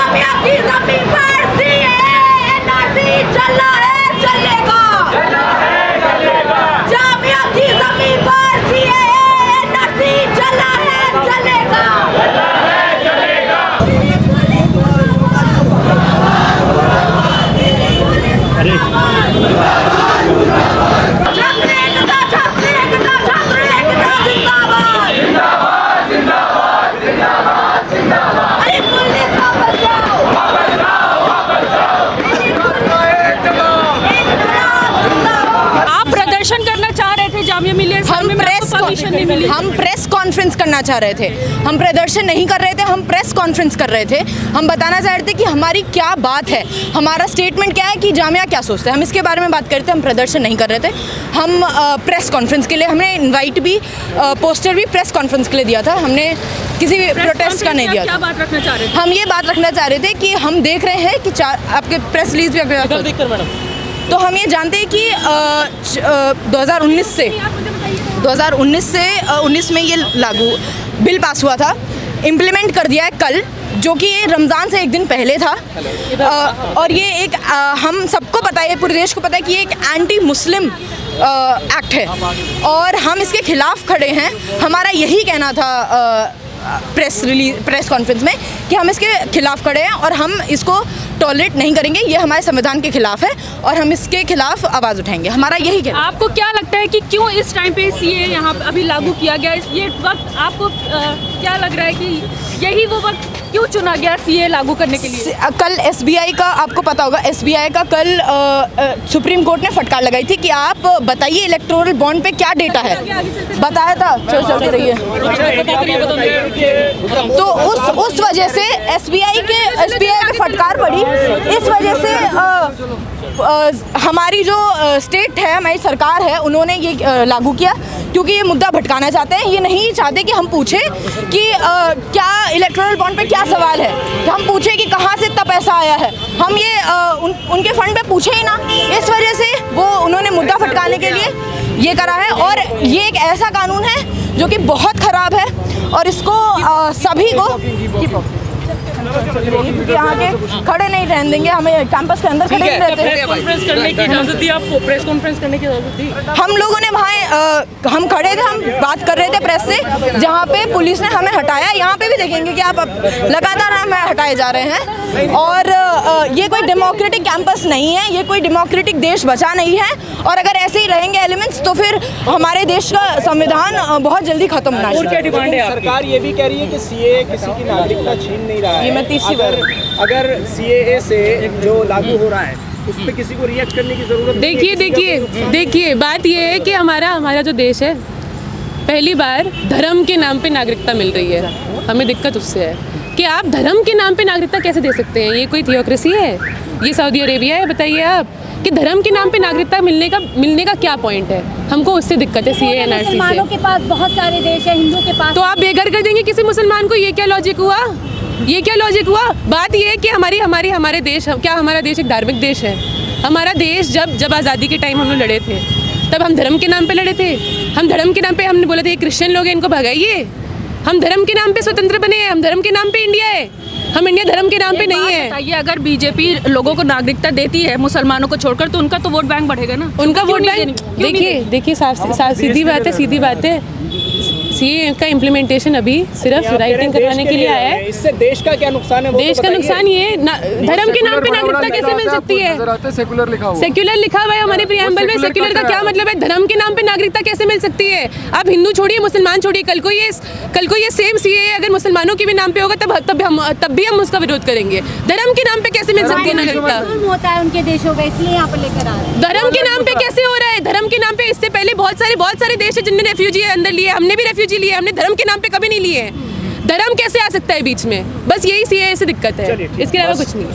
जामिया की जमीन पर एनआरसी चला है चलेगा, जामिया की जमीन पर एनआरसी चला है चलेगा। हम प्रेस कॉन्फ्रेंस करना चाह रहे थे, हम प्रदर्शन नहीं कर रहे थे, हम प्रेस कॉन्फ्रेंस कर रहे थे। हम बताना चाह रहे थे कि हमारी क्या बात है, हमारा स्टेटमेंट क्या है, कि जामिया क्या सोचते हैं, हम इसके बारे में बात कर रहे थे। हम प्रदर्शन नहीं कर रहे थे, हम प्रेस कॉन्फ्रेंस के लिए हमने इनवाइट भी, पोस्टर भी प्रेस कॉन्फ्रेंस के लिए दिया था, हमने किसी भी प्रोटेस्ट का नहीं दिया था। बात रखना चाह रहे थे? हम ये बात रखना चाह रहे थे कि हम देख रहे हैं कि आपके प्रेस रिलीज भी तो हम ये जानते हैं कि 2019 में ये लागू बिल पास हुआ था, इम्प्लीमेंट कर दिया है कल, जो कि ये रमज़ान से एक दिन पहले था। और ये एक हम सबको पता है, पूरे देश को पता है कि ये एक एंटी मुस्लिम एक्ट है और हम इसके खिलाफ खड़े हैं। हमारा यही कहना था प्रेस कॉन्फ्रेंस में कि हम इसके खिलाफ खड़े हैं और हम इसको टॉलरेट नहीं करेंगे, ये हमारे संविधान के खिलाफ है और हम इसके खिलाफ आवाज़ उठाएंगे। हमारा यही कहना। आपको क्या लगता है कि क्यों इस टाइम पे सीए यहाँ अभी लागू किया गया? ये वक्त आपको क्या लग रहा है कि यही वो वक्त क्यों चुना गया सीए लागू करने के लिए? कल एसबीआई का, आपको पता होगा, एसबीआई का कल सुप्रीम कोर्ट ने फटकार लगाई थी कि आप बताइए इलेक्टोरल बॉन्ड पे क्या डेटा है, बताया था। चलती रही है तो उस वजह से एसबीआई पे फटकार पड़ी। इस वजह से हमारी जो स्टेट है, हमारी सरकार है, उन्होंने ये लागू किया क्योंकि ये मुद्दा भटकाना चाहते हैं। ये नहीं चाहते कि हम पूछें कि क्या इलेक्टोरल बॉन्ड पे क्या सवाल है, कि हम पूछें कि कहाँ से इतना पैसा आया है, हम ये उनके फंड पे पूछे ही ना। इस वजह से वो उन्होंने मुद्दा भटकाने के लिए ये करा है और ये एक ऐसा कानून है जो कि बहुत ख़राब है और इसको सभी को यहाँ के खड़े नहीं रहने देंगे, हमें कैंपस के अंदर खड़े नहीं रहते। प्रेस कॉन्फ्रेंस करने की इजाज़त दी आपको? प्रेस कॉन्फ्रेंस करने की इजाज़त दी? हम लोगों ने वहाँ हम खड़े थे, हम बात कर रहे थे प्रेस से, जहाँ पे पुलिस ने हमें हटाया। यहाँ पे भी देखेंगे कि आप लगातार हमें हटाए जा रहे हैं और ये कोई डेमोक्रेटिक कैंपस नहीं है, ये कोई डेमोक्रेटिक देश बचा नहीं है और अगर ऐसे ही रहेंगे एलिमेंट्स तो फिर हमारे देश का संविधान बहुत जल्दी खत्म होना है। क्या डिमांड है? सरकार ये भी कह रही है कि सीए किसी की नागरिकता छीन नहीं रहा है। अगर सीएए से जो लागू हो रहा है उस पर किसी को रिएक्ट करने की जरूरत? देखिए बात ये है कि हमारा जो देश है, पहली बार धर्म के नाम पे नागरिकता मिल रही है। हमें दिक्कत उससे है कि आप धर्म के नाम पे नागरिकता कैसे दे सकते हैं? ये कोई थियोक्रेसी है? ये सऊदी अरेबिया है? बताइए आप कि धर्म के नाम पे नागरिकता मिलने का क्या पॉइंट है? हमको उससे दिक्कत है सीए एनआरसी से। मुसलमानों के पास बहुत सारे देश है, हिंदू के पास, तो आप बेघर कर देंगे किसी मुसलमान को? ये क्या लॉजिक हुआ? बात ये है कि हमारे देश, क्या हमारा देश एक धार्मिक देश है? हमारा देश जब आज़ादी के टाइम हम लोग लड़े थे तब हम धर्म के नाम पे लड़े थे। हम धर्म के नाम पे हमने बोला था ये क्रिश्चियन लोग हैं, इनको भगाइए। हम धर्म के नाम पे स्वतंत्र बने हैं, हम धर्म के नाम पे इंडिया है, हम इंडिया धर्म के नाम पे नहीं है। बताइए, अगर बीजेपी लोगों को नागरिकता देती है मुसलमानों को छोड़कर, तो उनका तो वोट बैंक बढ़ेगा ना? उनका वोट बैंक, देखिए सीधी बात है सीए का इम्प्लीमेंटेशन अभी सिर्फ राइटिंग करवाने के लिए आया है। इससे देश का क्या नुकसान है? देश का नुकसान ये धर्म के नाम पे नागरिकता कैसे मिल सकती है? सेकुलर लिखा हुआ है हमारे प्रियम्बल में। सेक्युलर का क्या मतलब है? धर्म के नाम पे नागरिकता कैसे मिल सकती है? आप हिंदू छोड़िए, मुसलमान छोड़िए, कल को ये सेम सीए अगर मुसलमानों के भी नाम पे होगा तब भी हम उसका विरोध करेंगे। धर्म के नाम पे कैसे मिल सकती है नागरिकता? होता है उनके देशों में, इसलिए यहाँ पे लेकर आ रहे हैं। धर्म के नाम पे कैसे हो रहा है? धर्म के नाम पे इससे पहले बहुत सारे देश है जिनने रेफ्यूजी अंदर लिए, हमने भी रेफ्यूजी लिए, हमने धर्म के नाम पे कभी नहीं लिए। धर्म कैसे आ सकता है बीच में? बस यही सीए से दिक्कत है, इसके अलावा कुछ नहीं।